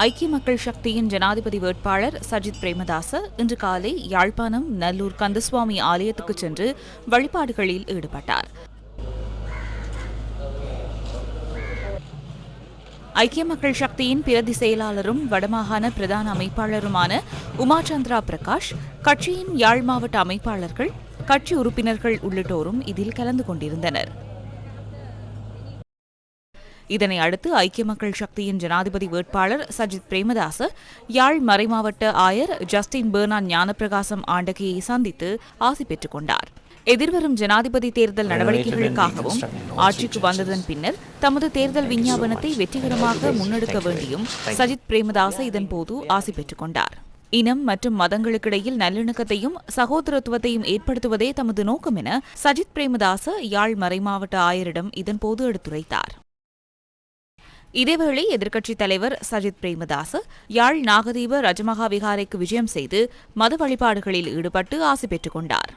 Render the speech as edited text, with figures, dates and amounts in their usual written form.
ஐக்கிய மக்கள் சக்தியின் ஜனாதிபதி வேட்பாளர் சஜித் பிரேமதாச இன்று காலை யாழ்ப்பாணம் நல்லூர் கந்தசுவாமி ஆலயத்துக்கு சென்று வழிபாடுகளில் ஈடுபட்டார். ஐக்கிய மக்கள் சக்தியின் பிரதி செயலாளரும் வடமாகாண பிரதான அமைப்பாளருமான உமாச்சந்திரா பிரகாஷ், கட்சியின் யாழ் மாவட்ட அமைப்பாளர்கள், கட்சி உறுப்பினர்கள் உள்ளிட்டோரும் இதில் கலந்து கொண்டிருந்தனர். இதனை அடுத்து ஐக்கிய மக்கள் சக்தியின் ஜனாதிபதி வேட்பாளர் சஜித் பிரேமதாச யாழ் மறைமாவட்ட ஆயர் ஜஸ்டின் பெர்னான் ஞானப்பிரகாசம் ஆண்டகையை சந்தித்து ஆசி பெற்றுக் கொண்டார். எதிர்வரும் ஜனாதிபதி தேர்தல் நடவடிக்கைகளுக்காகவும் ஆட்சிக்கு வந்ததன் பின்னர் தமது தேர்தல் விஞ்ஞாபனத்தை வெற்றிகரமாக முன்னெடுக்க வேண்டியும் சஜித் பிரேமதாச இதன்போது ஆசி பெற்றுக் கொண்டார். இனம் மற்றும் மதங்களுக்கிடையில் நல்லிணக்கத்தையும் சகோதரத்துவத்தையும் ஏற்படுத்துவதே தமது நோக்கம் என சஜித் பிரேமதாச யாழ் மறைமாவட்ட ஆயரிடம் இதன்போது எடுத்துரைத்தார். இதேவேளை எதிர்க்கட்சித் தலைவர் சஜித் பிரேமதாச யாழ் நாகதீப ரஜமகா விகாரைக்கு விஜயம் செய்து மத வழிபாடுகளில் ஈடுபட்டு ஆசி பெற்றுக் கொண்டார்.